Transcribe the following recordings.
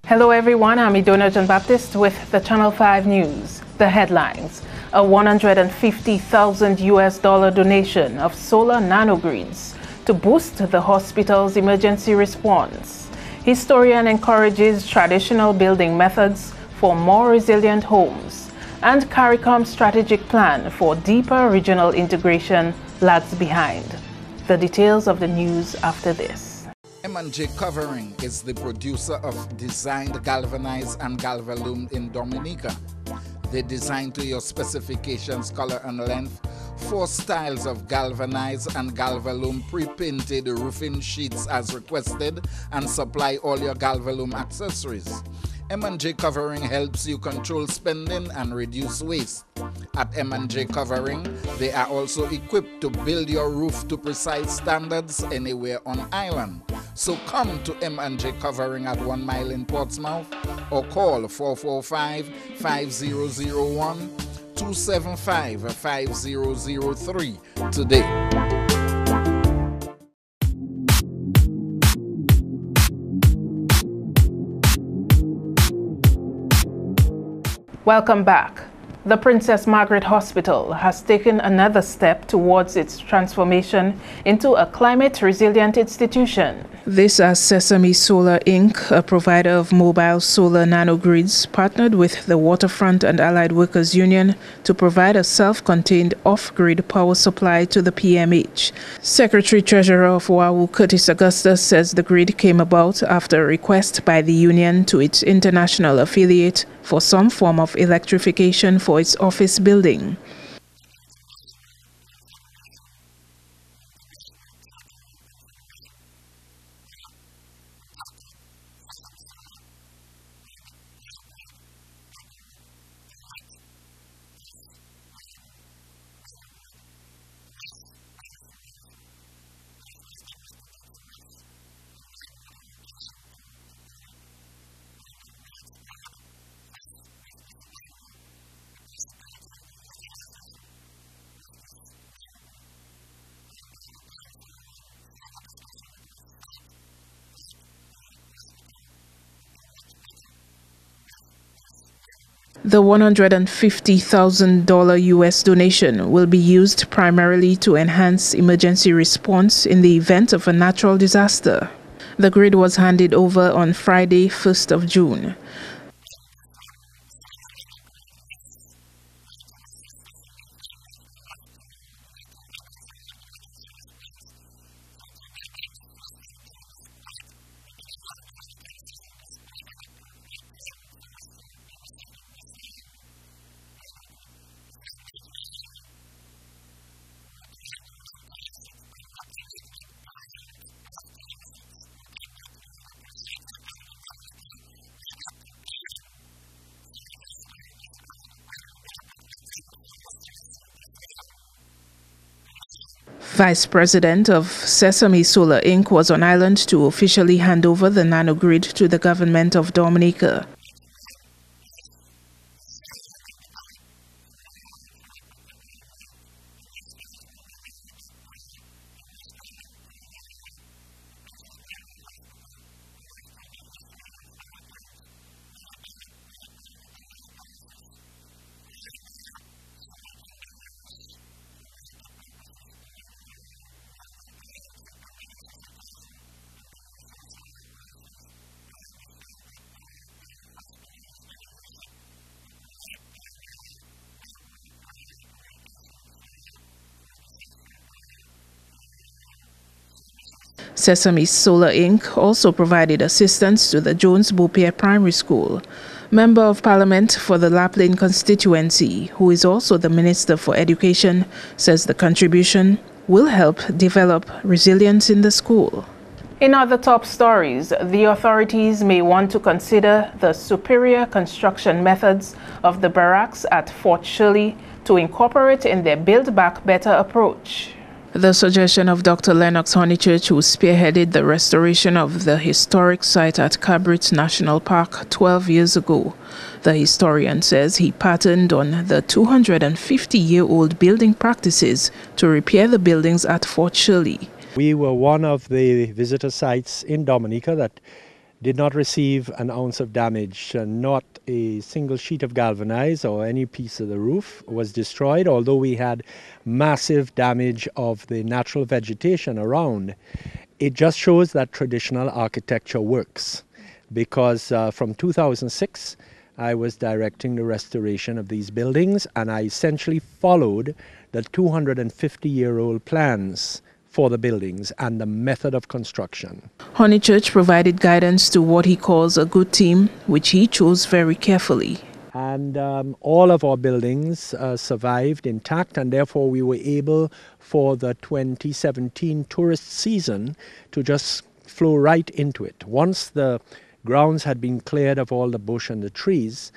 Hello everyone, I'm Idona John Baptist with the Channel 5 News. The headlines: a $150,000 donation of solar nanogrids to boost the hospital's emergency response. Historian encourages traditional building methods for more resilient homes. And CARICOM's strategic plan for deeper regional integration lags behind. The details of the news after this. M&J Covering is the producer of designed galvanized and galvalume in Dominica. They design to your specifications, color and length, 4 styles of galvanized and galvalume pre-painted roofing sheets as requested, and supply all your galvalume accessories. M&J Covering helps you control spending and reduce waste. At M&J Covering, they are also equipped to build your roof to precise standards anywhere on island. So come to M&J Covering at 1 Mile in Portsmouth or call 445-5001 275-5003 today. Welcome back. The Princess Margaret Hospital has taken another step towards its transformation into a climate-resilient institution. This as Sesame Solar Inc., a provider of mobile solar nanogrids, partnered with the Waterfront and Allied Workers Union to provide a self-contained off-grid power supply to the PMH. Secretary-Treasurer of WAWU, Curtis Augustus, says the grid came about after a request by the union to its international affiliate for some form of electrification for its office building. The $150,000 US donation will be used primarily to enhance emergency response in the event of a natural disaster. The grid was handed over on Friday, 1st of June. Vice President of Sesame Solar Inc. was on island to officially hand over the nanogrid to the government of Dominica. Sesame Solar Inc. also provided assistance to the Jones Beaupierre Primary School. Member of Parliament for the Laplin constituency, who is also the Minister for Education, says the contribution will help develop resilience in the school. In other top stories, the authorities may want to consider the superior construction methods of the barracks at Fort Shirley to incorporate in their Build Back Better approach. The suggestion of Dr. Lennox Honeychurch, who spearheaded the restoration of the historic site at Cabrit National Park 12 years ago. The historian says he patterned on the 250-year-old building practices to repair the buildings at Fort Shirley. We were one of the visitor sites in Dominica that did not receive an ounce of damage. Not a single sheet of galvanized or any piece of the roof was destroyed, although we had massive damage of the natural vegetation around. It just shows that traditional architecture works, because from 2006 I was directing the restoration of these buildings, and I essentially followed the 250-year-old plans for the buildings and the method of construction. Honeychurch provided guidance to what he calls a good team, which he chose very carefully. And all of our buildings survived intact, and therefore we were able for the 2017 tourist season to just flow right into it. Once the grounds had been cleared of all the bush and the trees,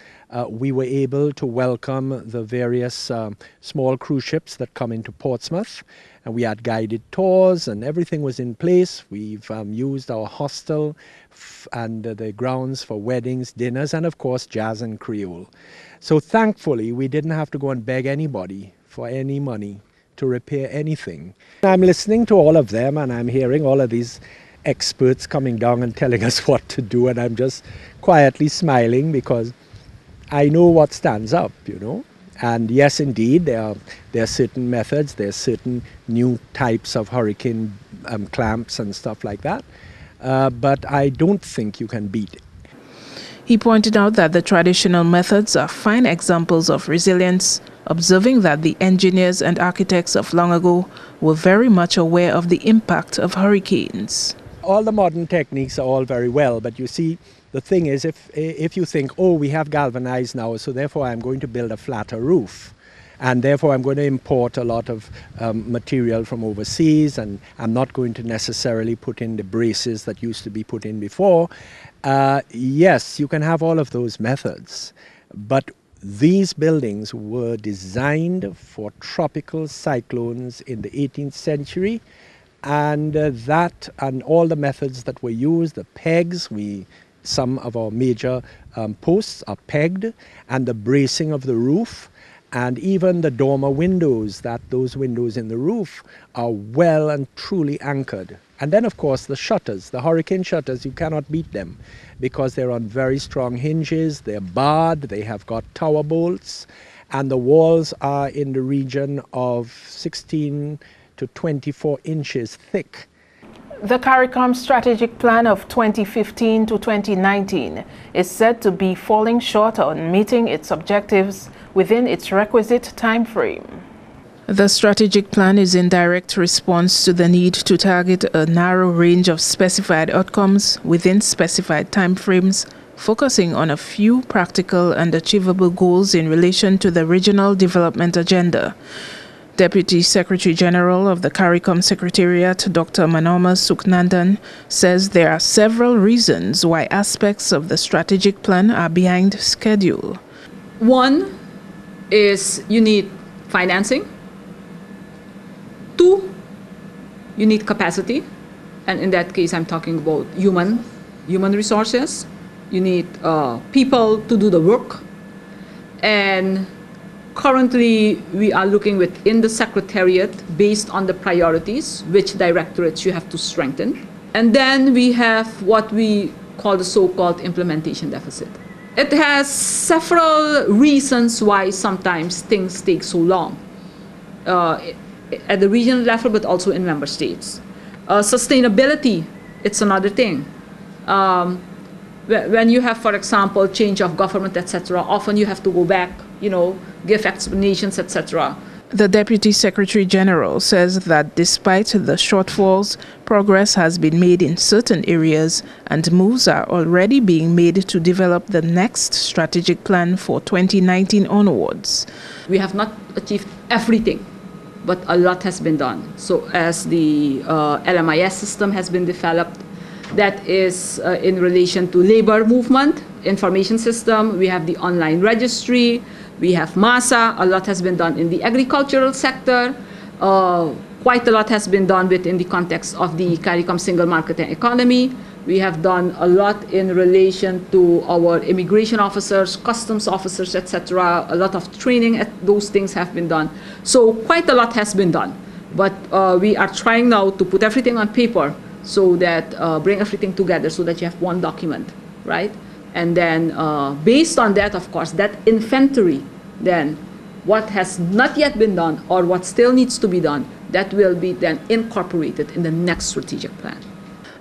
we were able to welcome the various small cruise ships that come into Portsmouth, and we had guided tours and everything was in place. We've used our hostel and the grounds for weddings, dinners, and of course jazz and Creole. So thankfully we didn't have to go and beg anybody for any money to repair anything. I'm listening to all of them, and I'm hearing all of these experts coming down and telling us what to do, and I'm just quietly smiling because I know what stands up, you know. And yes, indeed, there are certain methods, there are certain new types of hurricane clamps and stuff like that, but I don't think you can beat it. He pointed out that the traditional methods are fine examples of resilience, observing that the engineers and architects of long ago were very much aware of the impact of hurricanes. All the modern techniques are all very well, but you see, the thing is, if you think, oh, we have galvanized now, so therefore I'm going to build a flatter roof, and therefore I'm going to import a lot of material from overseas, and I'm not going to necessarily put in the braces that used to be put in before. Yes, you can have all of those methods, but these buildings were designed for tropical cyclones in the 18th century, and that and all the methods that were used, the pegs, some of our major posts are pegged, and the bracing of the roof, and even the dormer windows, those windows in the roof are well and truly anchored. And then of course the shutters, the hurricane shutters, you cannot beat them because they're on very strong hinges, they're barred, they have got tower bolts, and the walls are in the region of 16 to 24 inches thick. The CARICOM strategic plan of 2015 to 2019 is said to be falling short on meeting its objectives within its requisite time frame. The strategic plan is in direct response to the need to target a narrow range of specified outcomes within specified timeframes, focusing on a few practical and achievable goals in relation to the regional development agenda. Deputy Secretary General of the CARICOM Secretariat, Dr. Manorma Suknandan, says there are several reasons why aspects of the strategic plan are behind schedule. One is you need financing. Two, you need capacity, and in that case I'm talking about human resources. You need people to do the work, and currently we are looking within the Secretariat based on the priorities, which directorates you have to strengthen. And then we have what we call the so-called implementation deficit. It has several reasons why sometimes things take so long. At the regional level, but also in member states. Sustainability, it's another thing. When you have, for example, change of government, etc., often you have to go back, give explanations, etc. The Deputy Secretary General says that despite the shortfalls, progress has been made in certain areas and moves are already being made to develop the next strategic plan for 2019 onwards. We have not achieved everything, but a lot has been done. So as the LMIS system has been developed, that is in relation to labor movement, information system, we have the online registry, we have MASA, a lot has been done in the agricultural sector, quite a lot has been done within the context of the CARICOM single market and economy. We have done a lot in relation to our immigration officers, customs officers, etc. A lot of training, those things have been done. So quite a lot has been done. But we are trying now to put everything on paper so that bring everything together so that you have one document, right? And then based on that, of course, that inventory, then what has not yet been done or what still needs to be done, that will be then incorporated in the next strategic plan.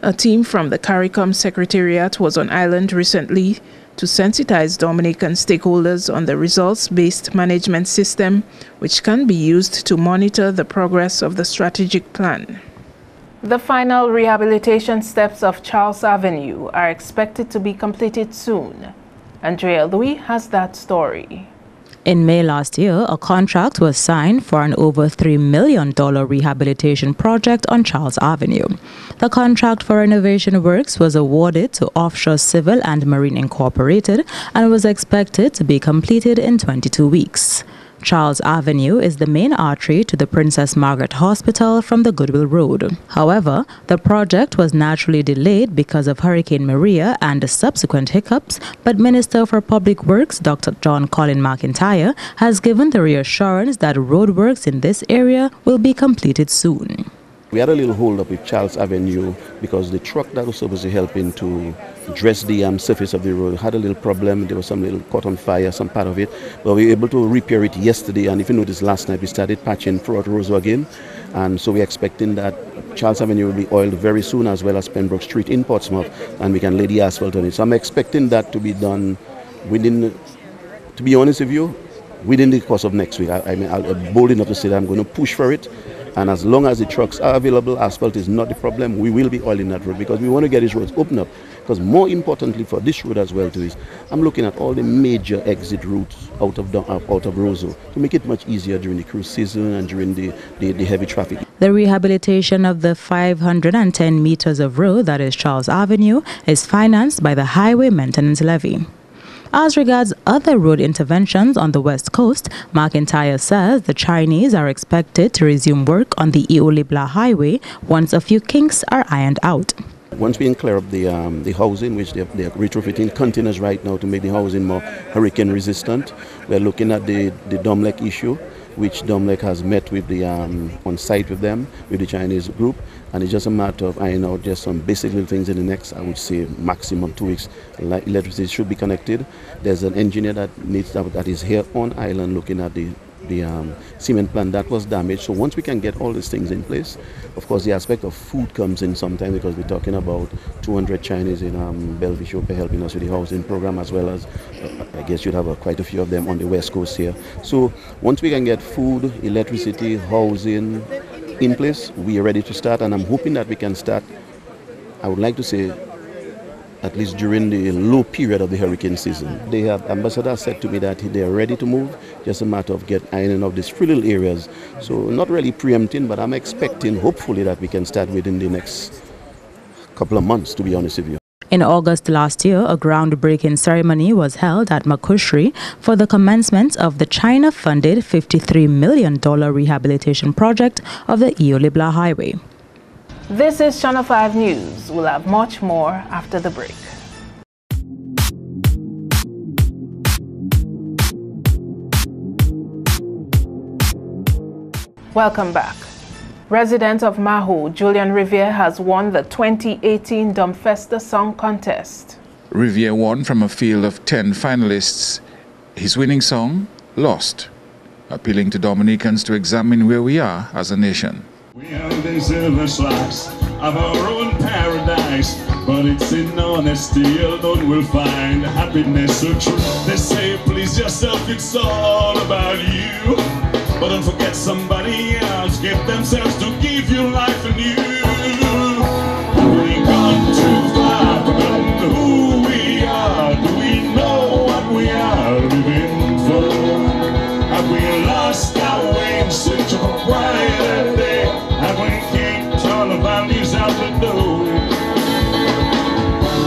A team from the CARICOM Secretariat was on island recently to sensitize Dominican stakeholders on the results-based management system, which can be used to monitor the progress of the strategic plan. The final rehabilitation steps of Charles Avenue are expected to be completed soon. Andrea Louis has that story. In May last year, a contract was signed for an over $3 million rehabilitation project on Charles Avenue. The contract for renovation works was awarded to Offshore Civil and Marine Incorporated and was expected to be completed in 22 weeks. Charles Avenue is the main artery to the Princess Margaret Hospital from the Goodwill Road. However, the project was naturally delayed because of Hurricane Maria and the subsequent hiccups, but Minister for Public Works, Dr. John Colin McIntyre, has given the reassurance that roadworks in this area will be completed soon. We had a little hold up with Charles Avenue because the truck that was supposed to help him to dress the surface of the road had a little problem. There was some little caught on fire, some part of it. But we were able to repair it yesterday, and if you notice last night we started patching throughout Roseau again. And so we're expecting that Charles Avenue will be oiled very soon, as well as Pembroke Street in Portsmouth, and we can lay the asphalt on it. So I'm expecting that to be done within, to be honest with you, within the course of next week. I'm bold enough to say that I'm going to push for it. And as long as the trucks are available, asphalt is not the problem, we will be oiling that road because we want to get these roads open up. Because more importantly for this road as well too is, I'm looking at all the major exit routes out of Roseau to make it much easier during the cruise season and during the heavy traffic. The rehabilitation of the 510 meters of road, that is Charles Avenue, is financed by the Highway Maintenance Levy. As regards other road interventions on the West Coast, McIntyre says the Chinese are expected to resume work on the Iolibla Highway once a few kinks are ironed out. Once we can clear up the housing, which they're retrofitting containers right now to make the housing more hurricane resistant, we're looking at the Domlec issue, which Domlec has met with the on site with them, with the Chinese group, and it's just a matter of ironing out just some basic little things in the next, I would say, maximum 2 weeks. Electricity should be connected. There's an engineer that is here on island looking at the cement plant that was damaged. So once we can get all these things in place, of course the aspect of food comes in sometime, because we're talking about 200 Chinese in Bellevue Shopper helping us with the housing program, as well as I guess you'd have quite a few of them on the West Coast here. So once we can get food, electricity, housing in place, we are ready to start, and I'm hoping that we can start, I would like to say, at least during the low period of the hurricane season. They have, ambassador said to me that they are ready to move, just a matter of ironing out these three little areas. So not really preempting, but I'm expecting, hopefully, that we can start within the next couple of months, to be honest with you. In August last year, a groundbreaking ceremony was held at Makushri for the commencement of the China-funded $53 million rehabilitation project of the Iolibla Highway. This is Channel 5 News. We'll have much more after the break. Welcome back. Resident of Maho, Julian Riviere, has won the 2018 Dumbfesta Song Contest. Riviere won from a field of 10 finalists. His winning song, Lost, appealing to Dominicans to examine where we are as a nation. We have the silver slice of our own paradise, but it's in honesty alone we'll find happiness so true. They say please yourself, it's all about you, but don't forget somebody else gave themselves to give you life anew. Have we gone too far, forgotten who we are? Do we know what we are living for? Have we lost our way in search of a brighter day? Have we kicked all the values out the door?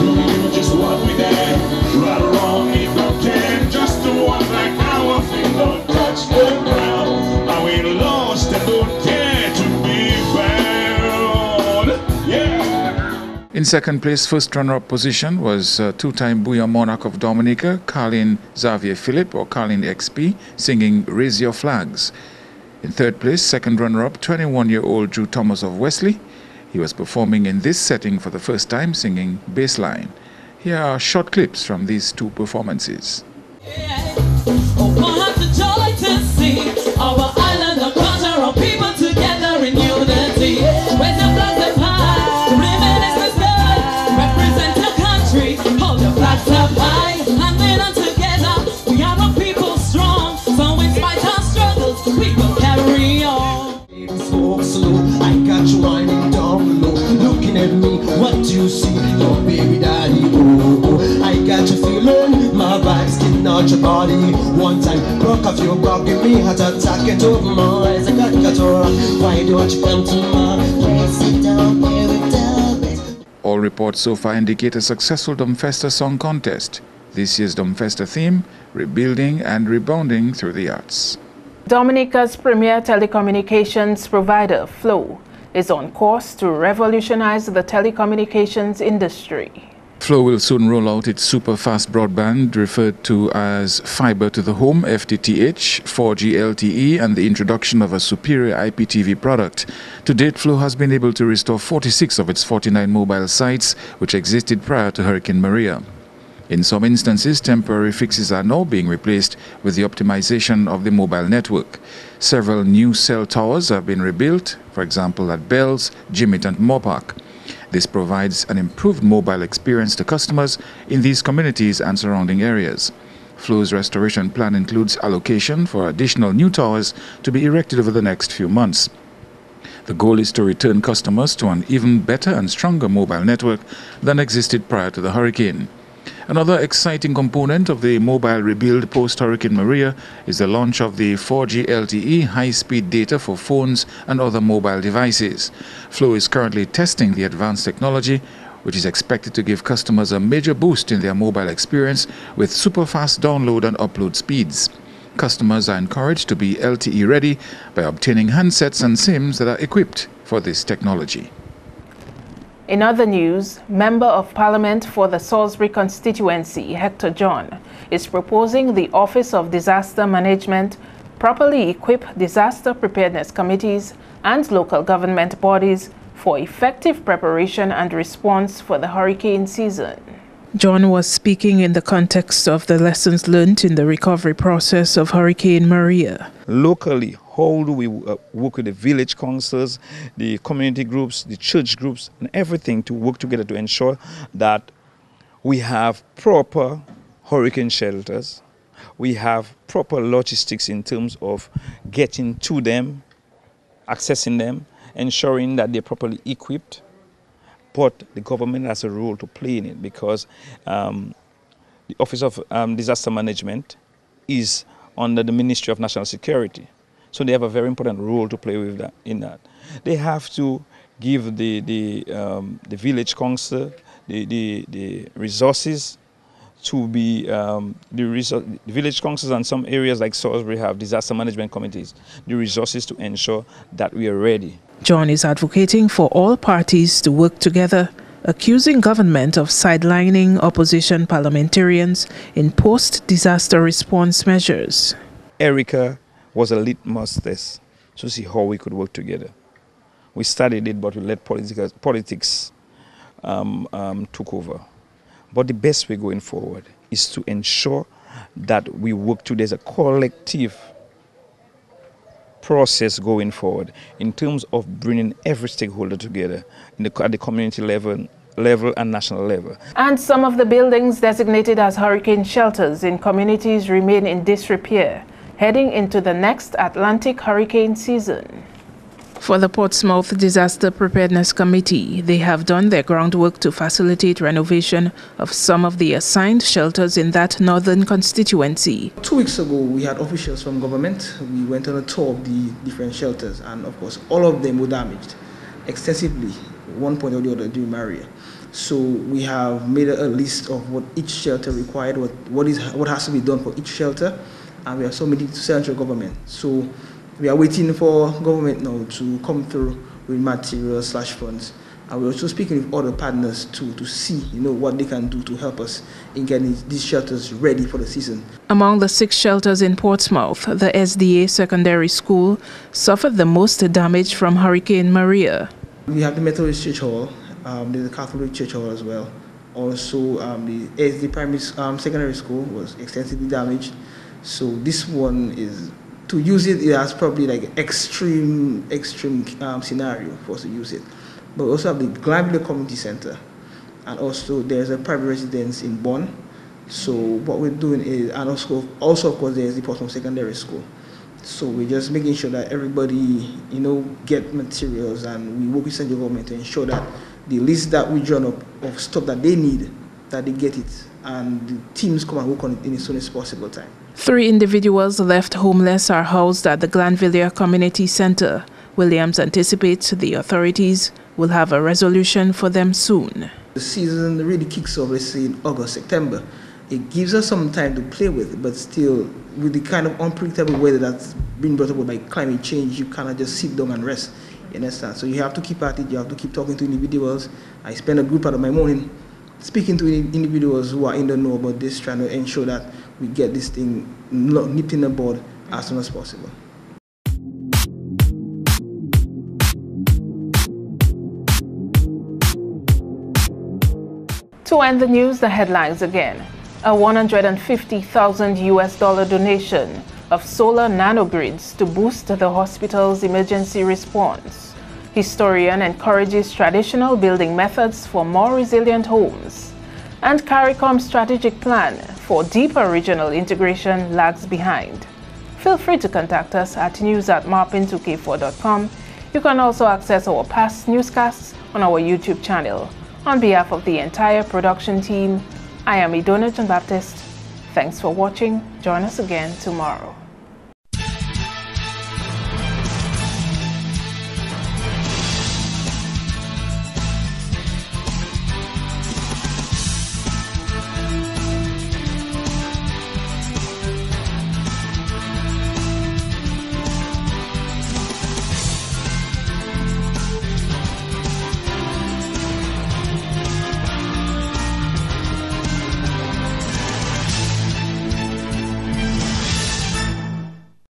Do we do just what we dare? Right or wrong, if we can, just do one like our feet don't touch the ground. Are we lost and don't care to be found? Yeah. In second place, first runner-up position was two-time Bouillon Monarch of Dominica, Carlin Xavier Philip, or Carlin XP, singing Raise Your Flags. In third place, second runner-up, 21-year-old Drew Thomas of Wesley. He was performing in this setting for the first time singing Bassline. Here are short clips from these two performances. What you see, your baby daddy, oh, I got you feeling, my vibes getting out your body. One time, broke off your back, give me heart attack, and over my eyes, I got why don't you come to my place, sit down, down. All reports so far indicate a successful Domfesta song contest. This year's Domfesta theme, rebuilding and rebounding through the arts. Dominica's premier telecommunications provider, Flow, is on course to revolutionize the telecommunications industry. Flow will soon roll out its super-fast broadband, referred to as Fiber to the Home, FTTH, 4G LTE, and the introduction of a superior IPTV product. To date, Flow has been able to restore 46 of its 49 mobile sites, which existed prior to Hurricane Maria. In some instances, temporary fixes are now being replaced with the optimization of the mobile network. Several new cell towers have been rebuilt, for example at Bells, Jimmet and Moorpark. This provides an improved mobile experience to customers in these communities and surrounding areas. Flow's restoration plan includes allocation for additional new towers to be erected over the next few months. The goal is to return customers to an even better and stronger mobile network than existed prior to the hurricane. Another exciting component of the mobile rebuild post-Hurricane Maria is the launch of the 4G LTE high-speed data for phones and other mobile devices. Flow is currently testing the advanced technology, which is expected to give customers a major boost in their mobile experience with super-fast download and upload speeds. Customers are encouraged to be LTE ready by obtaining handsets and SIMs that are equipped for this technology. In other news, Member of Parliament for the Salisbury constituency, Hector John, is proposing the Office of Disaster Management properly equip disaster preparedness committees and local government bodies for effective preparation and response for the hurricane season. John was speaking in the context of the lessons learned in the recovery process of Hurricane Maria. Locally, how do we work with the village councils, the community groups, the church groups, and everything to work together to ensure that we have proper hurricane shelters, we have proper logistics in terms of getting to them, accessing them, ensuring that they're properly equipped. But the government has a role to play in it because the Office of Disaster Management is under the Ministry of National Security. So they have a very important role to play with that. In that, they have to give the village council the resources to be the village councils, and some areas like Salisbury have disaster management committees, the resources to ensure that we are ready. John is advocating for all parties to work together, accusing government of sidelining opposition parliamentarians in post-disaster response measures. Erica was a litmus test to see how we could work together. We studied it, but we let politics took over. But the best way going forward is to ensure that we work together as a collective process going forward in terms of bringing every stakeholder together at the community level and national level. And some of the buildings designated as hurricane shelters in communities remain in disrepair, heading into the next Atlantic hurricane season. For the Portsmouth Disaster Preparedness Committee, they have done their groundwork to facilitate renovation of some of the assigned shelters in that northern constituency. 2 weeks ago, we had officials from government. We went on a tour of the different shelters, and of course, all of them were damaged extensively, one point or the other during Maria. So we have made a list of what each shelter required, what has to be done for each shelter, and we are submitting to central government. So we are waiting for government now to come through with materials/funds, and we're also speaking with other partners to see, what they can do to help us in getting these shelters ready for the season. Among the 6 shelters in Portsmouth, the SDA Secondary School suffered the most damage from Hurricane Maria. We have the Methodist Church Hall, there's the Catholic Church Hall as well. Also, the primary secondary school was extensively damaged. So this one is, to use it has probably like extreme scenario for us to use it. But we also have the Glanville Community Center, and also there's a private residence in Bonn. So what we're doing is, and also of course there's the Portsmouth Secondary School. So we're just making sure that everybody, get materials, and we work with central government to ensure that the list that we draw up of stuff that they need, that they get it, and the teams come and work on it in as soon as possible time. 3 individuals left homeless are housed at the Glanville Community Center. Williams anticipates the authorities will have a resolution for them soon. The season really kicks off, let's say, in August, September. It gives us some time to play with, but still, with the kind of unpredictable weather that's been brought about by climate change, you cannot just sit down and rest, you understand? So you have to keep at it, you have to keep talking to individuals. I spend a good part of my morning speaking to individuals who are in the know about this, trying to ensure that we get this thing nipped in the bud as soon as possible. To end the news, the headlines again. A $150,000 US donation of solar nanogrids to boost the hospital's emergency response. Historian encourages traditional building methods for more resilient homes. And CARICOM's strategic plan for deeper regional integration lags behind. Feel free to contact us at news@marpin2k4.com. You can also access our past newscasts on our YouTube channel. On behalf of the entire production team, I am Idona John Baptist. Thanks for watching. Join us again tomorrow.